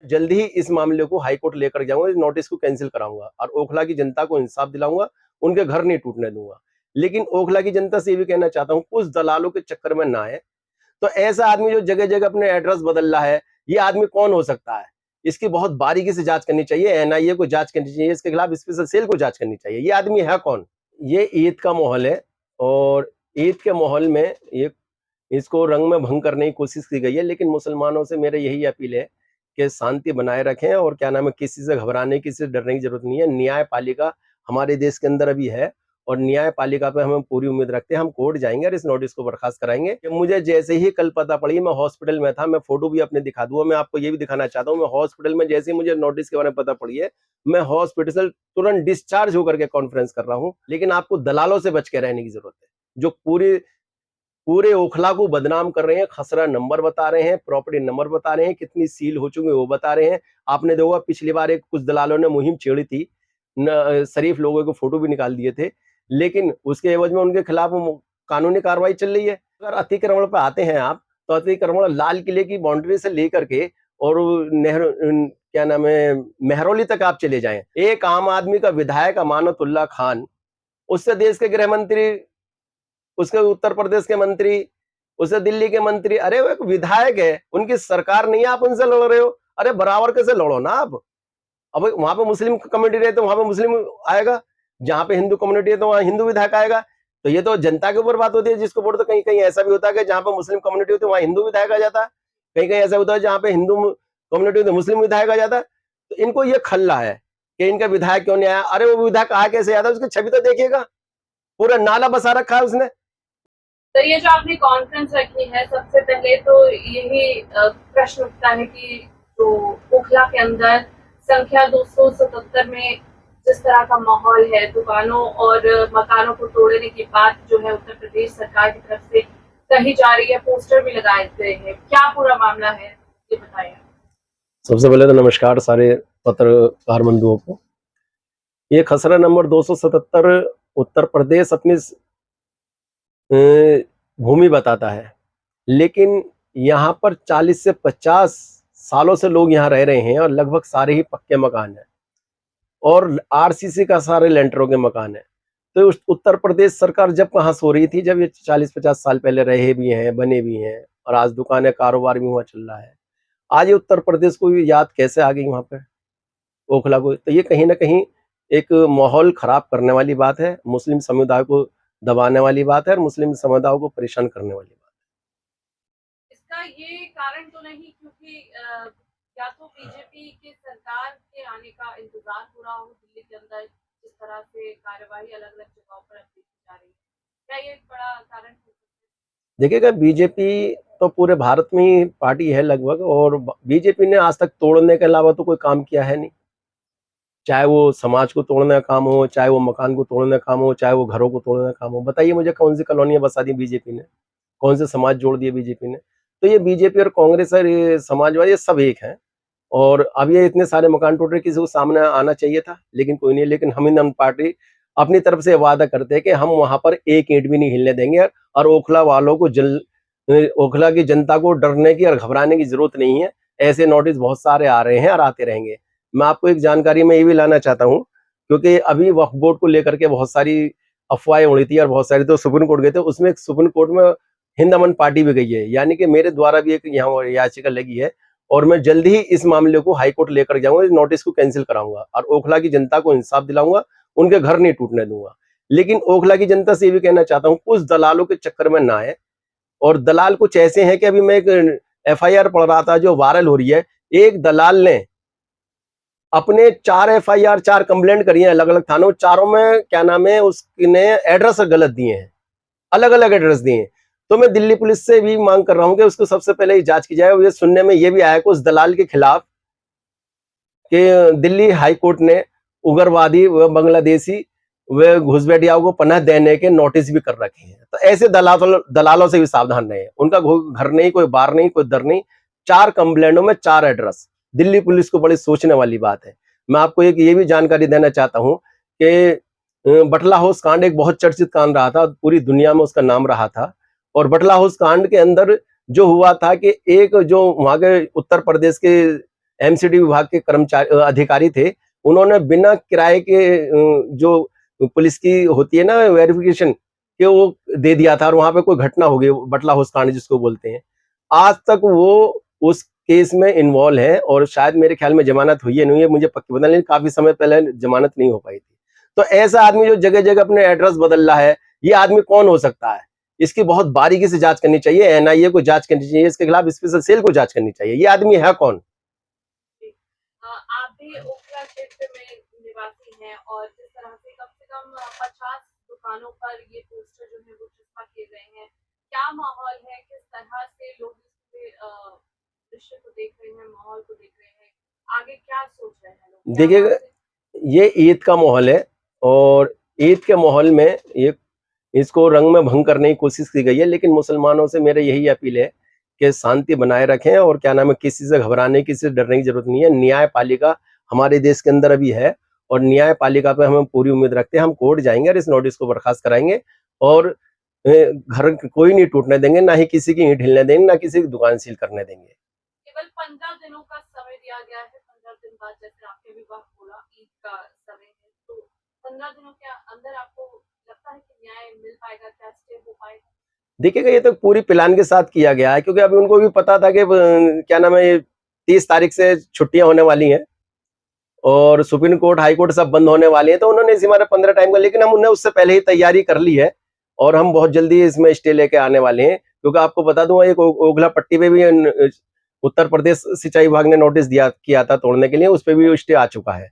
जल्द ही इस मामले को हाई कोर्ट लेकर जाऊंगा, इस नोटिस को कैंसिल कराऊंगा और ओखला की जनता को इंसाफ दिलाऊंगा, उनके घर नहीं टूटने दूंगा। लेकिन ओखला की जनता से ये भी कहना चाहता हूं, कुछ दलालों के चक्कर में ना आए। तो ऐसा आदमी जो जगह जगह अपने एड्रेस बदल रहा है, ये आदमी कौन हो सकता है? इसकी बहुत बारीकी से जांच करनी चाहिए, एनआईए को जांच करनी चाहिए, इसके खिलाफ स्पेशल सेल को जांच करनी चाहिए। ये आदमी है कौन? ये ईद का माहौल है और ईद के माहौल में ये इसको रंग में भंग करने की कोशिश की गई है। लेकिन मुसलमानों से मेरे यही अपील है कि शांति बनाए रखें और क्या नाम है, किसी से घबराने, किसी से डरने की जरूरत नहीं है। न्यायपालिका हमारे देश के अंदर अभी है और न्यायपालिका पे हमें पूरी उम्मीद रखते हैं। हम कोर्ट जाएंगे और इस नोटिस को बर्खास्त कराएंगे। कि मुझे जैसे ही कल पता पड़ी, मैं हॉस्पिटल में था, मैं फोटो भी अपने दिखा दूंगा। मैं आपको ये भी दिखाना चाहता हूँ, मैं हॉस्पिटल में जैसे ही मुझे नोटिस के बारे में पता पड़ी है, मैं हॉस्पिटल से तुरंत डिस्चार्ज होकर के कॉन्फ्रेंस कर रहा हूँ। लेकिन आपको दलालों से बच के रहने की जरूरत है, जो पूरे ओखला को बदनाम कर रहे हैं। खसरा नंबर बता रहे हैं, प्रॉपर्टी नंबर बता रहे हैं, कितनी सील हो चुकी है वो बता रहे हैं। आपने देखा पिछली बार एक कुछ दलालों ने मुहिम छेड़ी थी, शरीफ लोगों को फोटो भी निकाल दिए थे, लेकिन उसके एवज में उनके खिलाफ कानूनी कार्रवाई चल रही है। अगर अतिक्रमण पे आते हैं आप, तो अतिक्रमण लाल किले की बाउंड्री से लेकर के और नेहरू क्या नाम है मेहरौली तक आप चले जाएं, एक आम आदमी का विधायक अमानतुल्लाह खान, उससे देश के गृह मंत्री, उसके उत्तर प्रदेश के मंत्री, उससे दिल्ली के मंत्री, अरे वो एक विधायक है, उनकी सरकार नहीं है, आप उनसे लड़ रहे हो। अरे बराबर कैसे लड़ो ना आप। अब वहां पे मुस्लिम कम्युनिटी है तो वहां पे मुस्लिम आएगा, जहां पे हिंदू कम्युनिटी है तो वहां हिंदू विधायक आएगा। तो ये तो जनता के ऊपर बात होती है जिसको वोट। तो कहीं कहीं ऐसा भी होता है कि जहां पे मुस्लिम कम्युनिटी होती है वहां हिंदू विधायक आ जाता है, कहीं कहीं ऐसा होता है जहां पे हिंदू कम्युनिटी होती है मुस्लिम विधायक आ जाता है। तो इनको ये खल्ला है कि इनका विधायक क्यों नहीं आया। अरे वो विधायक आ कैसे आता है, उसकी छवि तो देखिएगा, पूरा नाला बसा रखा है उसने। तो ये जो आपने कॉन्फ्रेंस रखी है, सबसे पहले तो यही प्रश्न उठता है कि जो ओखला के अंदर संख्या 277 में जिस तरह का माहौल है, दुकानों और मकानों को तोड़ने की बात जो है उत्तर प्रदेश सरकार की तरफ से कही जा रही है, पोस्टर भी लगाए गए हैं, क्या पूरा मामला है ये बताइए। सबसे पहले तो नमस्कार सारे पत्रकार बंधुओं को। ये खसरा नंबर 277 उत्तर प्रदेश अपनी भूमि बताता है, लेकिन यहाँ पर 40 से 50 सालों से लोग यहाँ रह रहे हैं और लगभग सारे ही पक्के मकान हैं और आरसीसी का सारे लेंटरों के मकान है। तो उत्तर प्रदेश सरकार जब कहाँ सो रही थी, जब ये 40-50 साल पहले रहे भी हैं, बने भी हैं और आज दुकानें, कारोबार भी वहाँ चल रहा है। आज ये उत्तर प्रदेश को याद कैसे आ गई वहाँ पे ओखला को? तो ये कहीं ना कहीं एक माहौल खराब करने वाली बात है, मुस्लिम समुदाय को दबाने वाली बात है और मुस्लिम समुदाय को परेशान करने वाली बात है। इसका ये कारण तो नहीं क्योंकि या तो बीजेपी के सरकार के आने का इंतजार हो रहा हो दिल्ली के अंदर, जिस तरह से कार्यवाही अलग अलग जगहों पर देखी जा रही है, क्या ये एक बड़ा कारण हो सकता है? देखिएगा, बीजेपी तो पूरे भारत में ही पार्टी है लगभग, और बीजेपी ने आज तक तोड़ने के अलावा तो कोई काम किया है नहीं। चाहे वो समाज को तोड़ने का काम हो, चाहे वो मकान को तोड़ने का काम हो, चाहे वो घरों को तोड़ने का काम हो। बताइए मुझे कौन सी कॉलोनियां बसा दी बीजेपी ने, कौन से समाज जोड़ दिए बीजेपी ने? तो ये बीजेपी और कांग्रेस और ये समाजवादी, ये सब एक हैं। और अब ये इतने सारे मकान टूट रहे, किसी को सामने आना चाहिए था, लेकिन कोई नहीं। लेकिन हम पार्टी अपनी तरफ से वादा करते हैं कि हम वहां पर एक ईंट भी नहीं हिलने देंगे और ओखला वालों को ओखला की जनता को डरने की और घबराने की जरूरत नहीं है। ऐसे नोटिस बहुत सारे आ रहे हैं और आते रहेंगे। मैं आपको एक जानकारी में ये भी लाना चाहता हूँ, क्योंकि अभी वक्फ बोर्ड को लेकर के बहुत सारी अफवाहें उड़ी थी और बहुत सारी तो सुप्रीम कोर्ट गए थे। उसमें सुप्रीम कोर्ट में हिंद अमन पार्टी भी गई है, यानी कि मेरे द्वारा भी एक यहाँ याचिका लगी है और मैं जल्द ही इस मामले को हाई कोर्ट लेकर जाऊंगा, इस नोटिस को कैंसिल कराऊंगा और ओखला की जनता को इंसाफ दिलाऊंगा, उनके घर नहीं टूटने दूंगा। लेकिन ओखला की जनता से ये भी कहना चाहता हूँ, कुछ दलालों के चक्कर में ना आए। और दलाल कुछ ऐसे हैं कि अभी मैं एक एफआईआर पढ़ रहा था जो वायरल हो रही है। एक दलाल ने अपने 4 एफआईआर, 4 कंप्लेंट करी है अलग अलग थानों, चारों में क्या नाम है उसने एड्रेस गलत दिए हैं, अलग अलग एड्रेस दिए हैं। तो मैं दिल्ली पुलिस से भी मांग कर रहा हूं कि उसको सबसे पहले ही जांच की जाए। और ये सुनने में ये भी आया कि उस दलाल के खिलाफ कि दिल्ली हाई कोर्ट ने उग्रवादी व बांग्लादेशी व घुसपैठियों को पनाह देने के नोटिस भी कर रखे हैं। तो ऐसे दलालों से भी सावधान रहे। उनका घर नहीं, कोई बार नहीं, कोई दर नहीं, 4 कंप्लेंटों में 4 एड्रेस। दिल्ली पुलिस को बड़ी सोचने वाली बात है। मैं आपको एक ये भी जानकारी देना चाहता हूं कि बटला हाउस कांड एक बहुत चर्चित कांड रहा था, पूरी दुनिया में उसका नाम रहा था। और बटला हाउस कांड के अंदर जो हुआ था कि एक जो वहां के उत्तर प्रदेश के एमसीडी विभाग के कर्मचारी अधिकारी थे, उन्होंने बिना किराए के जो पुलिस की होती है ना वेरिफिकेशन कि वो दे दिया था और वहां पे कोई घटना हो गई, बटला हाउस कांड जिसको बोलते हैं। आज तक वो उस केस में इन्वॉल्व है और शायद मेरे ख्याल में जमानत हुई है नहीं है, मुझे पक्की पता नहीं, काफी समय पहले जमानत नहीं हो पाई थी। तो ऐसा आदमी जो जगह जगह अपने एड्रेस बदल रहा है, ये आदमी कौन हो सकता है? इसकी बहुत बारीकी से जांच करनी चाहिए, एनआईए को जांच करनी चाहिए, इसके खिलाफ स्पेशल सेल को जांच करनी चाहिए। ये आदमी है कौन? आप भी ओखला क्षेत्र में निवासी हैं और जिस तरह से कम 50 दुकानों पर ये पोस्टर जो है वो चिपका किए गए हैं, क्या माहौल है, किस तरह से लोग इस दृश्य को देख रहे हैं, माहौल को देख रहे हैं, आगे क्या सोच रहे हैं लोग? देखिए, ये ईद का माहौल है और ईद के माहौल में ये इसको रंग में भंग करने की कोशिश की गई है, लेकिन मुसलमानों से मेरे यही अपील है कि शांति बनाए रखें और क्या नाम है, किसी से घबराने, किसी से डरने की जरूरत नहीं है। न्यायपालिका हमारे देश के अंदर अभी है और न्यायपालिका पे हम पूरी उम्मीद रखते हैं। हम कोर्ट जाएंगे और इस नोटिस को बर्खास्त कराएंगे और घर कोई नहीं टूटने देंगे, ना ही किसी की ईंट हिलने देंगे, ना किसी की दुकान सील करने देंगे। केवल 15 दिनों का समय दिया गया है। 15 दिन बाद जैसे आपने भी बात बोला ईद का समय है, तो 15 दिनों के अंदर आपको लगता है कि न्याय मिल पाएगा, क्या स्टे हो पाएगा? देखिएगा, ये तो पूरी प्लान के साथ किया गया है, क्योंकि अभी उनको भी पता था कि क्या नाम है, 30 तारीख से छुट्टियां होने वाली हैं और सुप्रीम कोर्ट, हाई कोर्ट सब बंद होने वाली है, तो उन्होंने इसी हमारे 15 टाइम का, लेकिन हम उन्हें उससे पहले ही तैयारी कर ली है और हम बहुत जल्दी इसमें स्टे लेके आने वाले हैं। क्योंकि आपको बता दूं, एक ओखला पट्टी पे भी उत्तर प्रदेश सिंचाई विभाग ने नोटिस किया था तोड़ने के लिए, उस पर भी स्टे आ चुका है।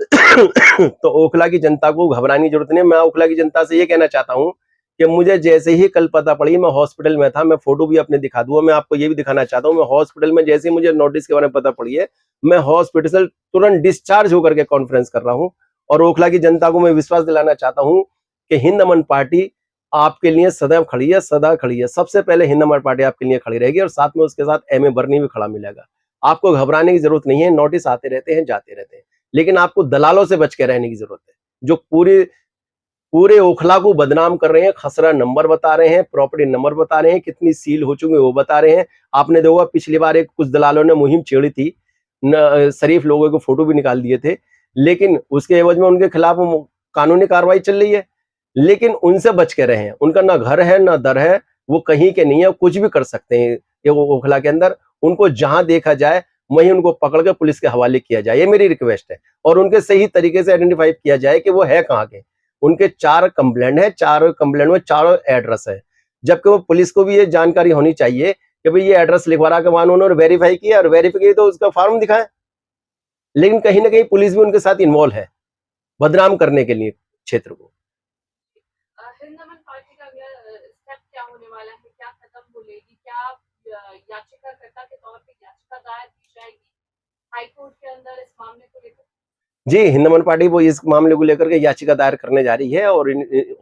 तो ओखला की जनता को घबराने की जरूरत नहीं है। मैं ओखला की जनता से ये कहना चाहता हूँ कि मुझे जैसे ही कल पता पड़ी, मैं हॉस्पिटल में था, मैं फोटो भी अपने दिखा दूंगा, मैं आपको ये भी दिखाना चाहता हूँ, मैं हॉस्पिटल में जैसे ही मुझे नोटिस के बारे में पता पड़ी है, मैं हॉस्पिटल से तुरंत डिस्चार्ज होकर के कॉन्फ्रेंस कर रहा हूँ। और ओखला की जनता को मैं विश्वास दिलाना चाहता हूँ कि हिंद अमन पार्टी आपके लिए सदैव खड़ी है, सदा खड़ी है। सबसे पहले हिंद अमन पार्टी आपके लिए खड़ी रहेगी और साथ में उसके साथ एमए बर्नी भी खड़ा मिलेगा। आपको घबराने की जरूरत नहीं है, नोटिस आते रहते हैं, जाते रहते हैं, लेकिन आपको दलालों से बच के रहने की जरूरत है, जो पूरे ओखला को बदनाम कर रहे हैं, खसरा नंबर बता रहे हैं, प्रॉपर्टी नंबर बता रहे हैं, कितनी सील हो चुकी है वो बता रहे हैं। आपने देखा पिछली बार एक कुछ दलालों ने मुहिम छेड़ी थी, शरीफ लोगों के फोटो भी निकाल दिए थे, लेकिन उसके एवज में उनके खिलाफ कानूनी कार्रवाई चल रही है, लेकिन उनसे बच के रहे हैं। उनका ना घर है ना दर है, वो कहीं के नहीं है, कुछ भी कर सकते हैं ये ओखला के अंदर। उनको जहां देखा जाए वहीं उनको पकड़ के पुलिस के हवाले किया जाए, ये मेरी रिक्वेस्ट है। और उनके सही तरीके से आइडेंटिफाई किया जाए कि वो है कहाँ के। उनके 4 कंप्लेंट है, 4 कंप्लेंट में 4 एड्रेस है, जबकि वो पुलिस को भी ये जानकारी होनी चाहिए कि भाई ये एड्रेस लिखवा के वहां उन्होंने वेरीफाई किया और वेरीफाई किया तो उसका फॉर्म दिखाएं। लेकिन कहीं ना कहीं पुलिस भी उनके साथ इन्वॉल्व है, बदनाम करने के लिए क्षेत्र को। हिंद अमन पार्टी का अगला स्टेप क्या होने वाला है, क्या कदम बोलेगी, क्या याचिकाकर्ता के तौर पे याचिका दायर की जाएगी हाई कोर्ट के अंदर इस मामले को लेकर? जी, हिंद अमन पार्टी वो इस मामले को लेकर के याचिका दायर करने जा रही है और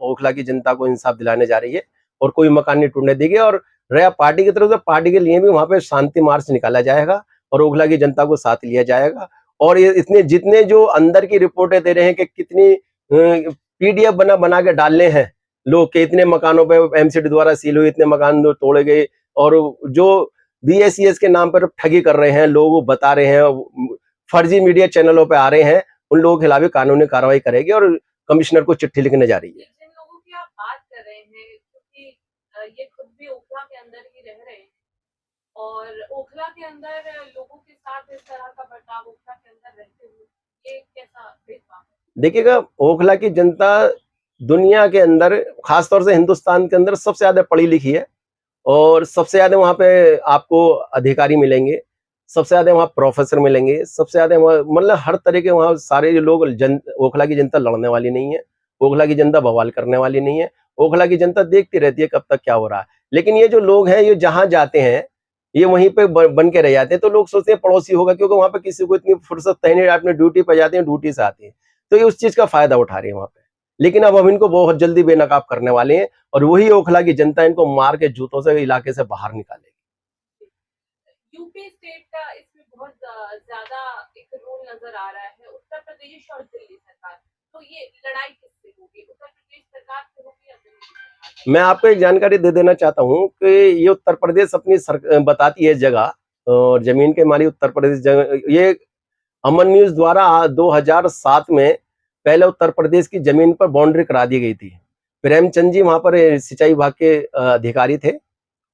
ओखला की जनता को इंसाफ दिलाने जा रही है और कोई मकान नहीं टूटने देगी। और रहा पार्टी की तरफ से, पार्टी के लिए भी वहां पे शांति मार्च निकाला जाएगा और ओखला की जनता को साथ लिया जाएगा। और ये इतने जितने जो अंदर की रिपोर्टें दे रहे हैं कि कितनी पीडीएफ बना के डालने हैं लोग के, इतने मकानों पे एमसीडी द्वारा सील हुए, इतने मकान तोड़े गए, और जो बीएसईएस के नाम पर ठगी कर रहे हैं लोग, बता रहे हैं, फर्जी मीडिया चैनलों पे आ रहे हैं, उन लोगों के खिलाफ कानूनी कार्रवाई करेगी और कमिश्नर को चिट्ठी लिखने जा रही है। जिन लोगों की आप बात कर रहे हैं, क्योंकि ये खुद भी ओखला के अंदर ही रह रहे हैं और ओखला के अंदर लोगों के साथ इस तरह का बर्ताव ओखला के अंदर रहते हुए, ये कैसा भेदभाव है? देखिएगा, ओखला की जनता दुनिया के अंदर, खासतौर से हिंदुस्तान के अंदर सबसे ज्यादा पढ़ी लिखी है और सबसे ज्यादा वहां पे आपको अधिकारी मिलेंगे, सबसे ज्यादा वहाँ प्रोफेसर मिलेंगे, सबसे ज्यादा मतलब हर तरह के वहाँ सारे लोग। ओखला की जनता लड़ने वाली नहीं है, ओखला की जनता बवाल करने वाली नहीं है, ओखला की जनता देखती रहती है कब तक क्या हो रहा है। लेकिन ये जो लोग हैं, ये जहां जाते हैं ये वहीं पे बन के रह जाते हैं, तो लोग सोचते हैं पड़ोसी होगा, क्योंकि वहां पे किसी को इतनी फुर्सत है नहीं, अपने ड्यूटी पे जाते हैं, ड्यूटी से आते हैं, तो ये उस चीज का फायदा उठा रहे हैं वहां पे। लेकिन अब हम इनको बहुत जल्दी बेनकाब करने वाले हैं और वही ओखला की जनता इनको मार के जूतों से इलाके से बाहर निकालेगी। यूपी स्टेट का इसमें बहुत ज्यादा एक रोल नजर आ रहा है, उत्तर प्रदेश और दिल्ली सरकार, तो ये लड़ाई किससे होगी, उत्तर प्रदेश सरकार से होगी या दिल्ली सरकार? मैं आपको एक जानकारी दे देना चाहता हूं कि ये उत्तर प्रदेश अपनी बताती है जगह, और जमीन के मालिक उत्तर प्रदेश ये अमन न्यूज द्वारा 2007 में पहले उत्तर प्रदेश की जमीन पर बाउंड्री करा दी गई थी। प्रेमचंद जी वहां पर सिंचाई विभाग के अधिकारी थे,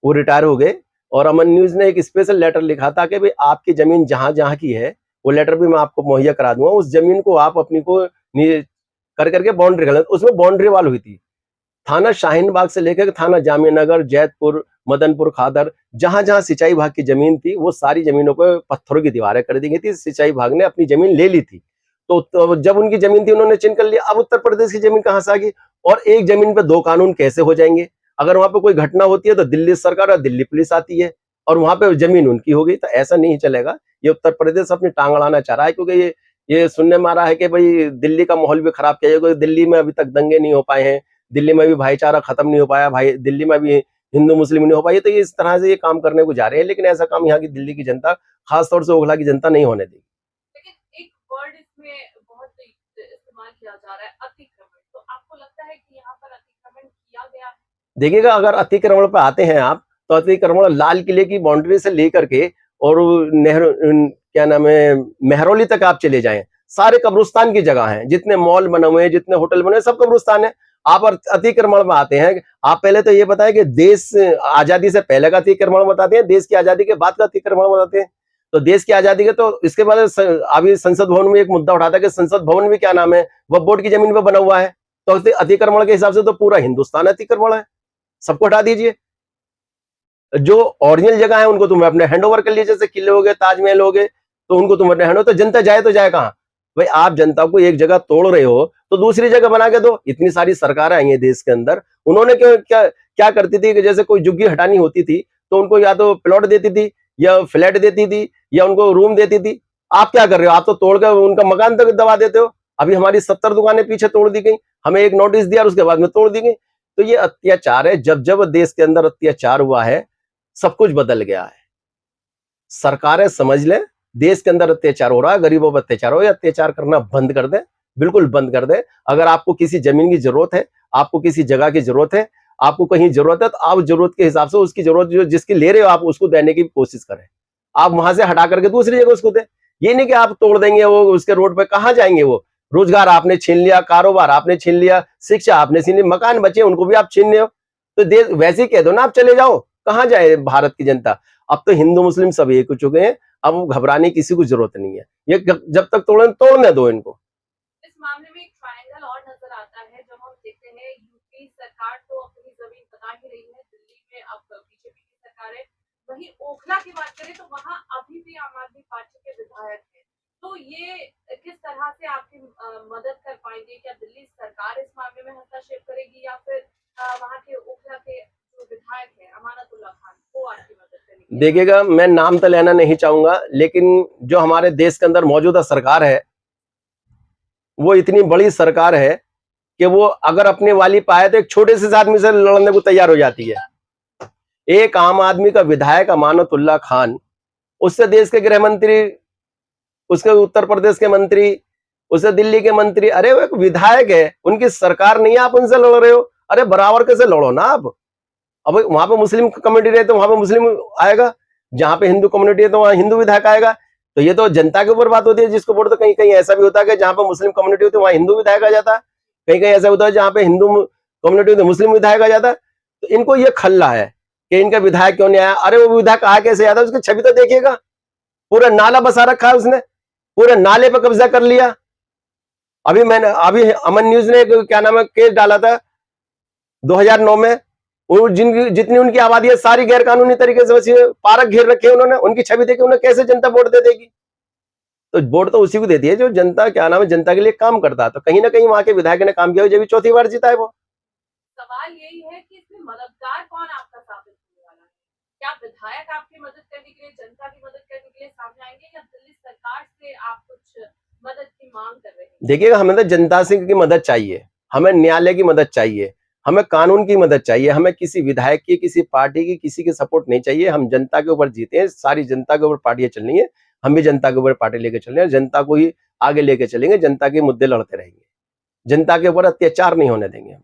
वो रिटायर हो गए और अमन न्यूज ने एक स्पेशल लेटर लिखा था कि भाई आपकी जमीन जहां जहां की है वो लेटर भी मैं आपको मुहैया करा दूंगा, उस जमीन को आप अपनी को कर करके बाउंड्री कर। उसमें बाउंड्री वाल हुई थी, थाना शाहीन बाग से लेकर थाना जामियानगर, जैतपुर, मदनपुर, खादर, जहां जहां सिंचाई विभाग की जमीन थी वो सारी जमीनों पर पत्थरों की दीवारें कर दी गई थी। सिंचाई विभाग ने अपनी जमीन ले ली थी, तो जब उनकी जमीन थी उन्होंने चिन्ह कर लिया। अब उत्तर प्रदेश की जमीन कहां से आ गई? और एक जमीन पे दो कानून कैसे हो जाएंगे? अगर वहां पे कोई घटना होती है तो दिल्ली सरकार और दिल्ली पुलिस आती है और वहां पे जमीन उनकी हो गई, तो ऐसा नहीं चलेगा। ये उत्तर प्रदेश अपनी टांग अड़ाना चाह रहा है, क्योंकि ये सुनने में आ रहा है कि भाई दिल्ली का माहौल भी खराब किया जाएगा। दिल्ली में अभी तक दंगे नहीं हो पाए हैं, दिल्ली में भी भाईचारा खत्म नहीं हो पाया, भाई दिल्ली में भी हिंदू मुस्लिम नहीं हो पाई, तो ये इस तरह से ये काम करने को जा रहे हैं। लेकिन ऐसा काम यहाँ की दिल्ली की जनता, खासतौर से ओखला की जनता नहीं होने देगी। लेकिन एक वर्ड इसमें बहुत इस्तेमाल किया जा रहा है, अतिक्रमण। तो आपको लगता है कि यहाँ पर अतिक्रमण किया गया है? देखिएगा, अगर अतिक्रमण पर आते हैं आप, तो अतिक्रमण लाल किले की बाउंड्री से लेकर के और नेहरू क्या नाम है मेहरौली तक आप चले जाएं, सारे कब्रिस्तान की जगह हैं। जितने मॉल बने हुए हैं, जितने होटल बने, सब कब्रिस्तान है। आप अतिक्रमण में आते हैं, आप पहले तो ये बताएं कि देश आजादी से पहले का अतिक्रमण बताते हैं, देश की आजादी के बाद का अतिक्रमण बताते हैं। तो देश की आजादी के तो इसके बाद अभी संसद भवन में एक मुद्दा उठा था कि संसद भवन भी क्या नाम है वह बोर्ड की जमीन पर बना हुआ है। तो अतिक्रमण के हिसाब से तो पूरा हिंदुस्तान अतिक्रमण है, सबको हटा दीजिए। जो ओरिजिनल जगह है उनको तुम अपने हैंड ओवर कर लीजिए, जैसे किले हो गए, ताजमहल हो गए, तो उनको तुम अपने हैंड ओवर। तो जनता जाए तो जाए कहां? भाई आप जनता को एक जगह तोड़ रहे हो तो दूसरी जगह बना के दो। इतनी सारी सरकारें आई हैं देश के अंदर, उन्होंने क्या करती थी कि जैसे कोई झुग्गी हटानी होती थी तो उनको या तो प्लॉट देती थी या फ्लैट देती थी या उनको रूम देती थी। आप क्या कर रहे हो? आप तो तोड़कर उनका मकान तक दबा देते हो। अभी हमारी 70 दुकानें पीछे तोड़ दी गई, हमें एक नोटिस दिया और उसके बाद में तोड़ दी गई। तो ये अत्याचार है। जब जब देश के अंदर अत्याचार हुआ है सब कुछ बदल गया है। सरकारें समझ लें, देश के अंदर अत्याचार हो रहा है, गरीबों पर अत्याचार हो, अत्याचार करना बंद कर दें, बिल्कुल बंद कर दें। अगर आपको किसी जमीन की जरूरत है, आपको किसी जगह की जरूरत है, आपको कहीं जरूरत है, तो आप जरूरत के हिसाब से उसकी जरूरत जो जिसकी ले रहे हो आप उसको देने की कोशिश करें। आप वहां से हटा करके दूसरी जगह उसको दें। ये नहीं कि आप तोड़ देंगे, वो उसके रोड पे कहां जाएंगे? वो रोजगार आपने छीन लिया, कारोबार आपने छीन लिया, शिक्षा आपने छीन ली, मकान बचे उनको भी आप छीन रहे हो। तो देश वैसे ही कह दो ना, आप चले जाओ, कहां जाए भारत की जनता? अब तो हिंदू मुस्लिम सब एक हो चुके हैं, अब घबराने की किसी को जरूरत नहीं है। ये जब तक तोड़ने दो इनको। इस मामले में एक ट्रायंगल और नजर आता है जब हम देखते हैं यूपी सरकार तो अपनी जमीन बता ही रही है, दिल्ली में अब बीजेपी की सरकार है। वहीं ओखला की बात करें तो वहां अभी भी आम आदमी पार्टी के विधायक हैं। तो ये किस तरह से आपकी मदद कर पाएंगे? क्या दिल्ली सरकार इस मामले में हस्तक्षेप करेगी या फिर वहां के ओखला के जो विधायक है अमानतुल्लाह खान वो आपकी मदद करेंगे? देखिएगा, मैं नाम तो लेना नहीं चाहूंगा, लेकिन जो हमारे देश के अंदर मौजूदा सरकार है वो इतनी बड़ी सरकार है कि वो अगर अपने वाली पाए तो एक छोटे से आदमी से लड़ने को तैयार हो जाती है। एक आम आदमी का विधायक अमानतुल्लाह खान, उससे देश के गृह मंत्री, उसके उत्तर प्रदेश के मंत्री, उससे दिल्ली के मंत्री, अरे वो एक विधायक है, उनकी सरकार नहीं है, आप उनसे लड़ रहे हो। अरे बराबर कैसे लड़ो ना आप। अब वहां पे मुस्लिम कम्युनिटी रहे तो वहां पे मुस्लिम आएगा, जहां पे हिंदू कम्युनिटी है तो वहां हिंदू विधायक आएगा। तो ये तो जनता के ऊपर बात होती है जिसको वोट। तो कहीं कहीं ऐसा भी होता है कि जहां पर मुस्लिम कम्युनिटी होती है वहां हिंदू विधायक आ जाता है, कहीं कहीं ऐसा होता है जहां पे हिंदू कम्युनिटी होती है मुस्लिम विधायक आ जाता है। तो इनको ये खल्ला है कि इनका विधायक क्यों नहीं आया। अरे वो विधायक आ कैसे आता है? उसकी छवि तो देखिएगा, पूरा नाला बसा रखा है उसने, पूरे नाले पर कब्जा कर लिया। अभी अमन न्यूज ने क्या नाम है केस डाला था 2009 में, जितनी उनकी आबादी है सारी गैर कानूनी तरीके से पार्क घेर रखे उन्होंने। उनकी छवि देखी, उन्हें कैसे जनता वोट दे देगी? तो वोट तो उसी को देती है जो जनता क्या नाम है जनता के लिए काम करता है। तो कहीं ना कहीं वहां के विधायक ने काम किया, जब भी चौथी बार जीता है वो। सवाल यही है कि इसमें मददगार कौन आपका साबित होने वाला है? क्या विधायक आपकी मदद करने के लिए, जनता की मदद करने के लिए सामने आएंगे या दिल्ली सरकार से आप कुछ मदद की मांग कर रहे हैं? देखिएगा, हमें तो जनता से की मदद चाहिए, हमें न्यायालय की मदद चाहिए, हमें कानून की मदद चाहिए। हमें किसी विधायक की, किसी पार्टी की, किसी की सपोर्ट नहीं चाहिए। हम जनता के ऊपर जीते हैं, सारी जनता के ऊपर पार्टियां चलनी है, हम भी जनता के ऊपर पार्टी लेके चल रहे हैं, जनता को ही आगे लेके चलेंगे, जनता के मुद्दे लड़ते रहेंगे, जनता के ऊपर अत्याचार नहीं होने देंगे हम।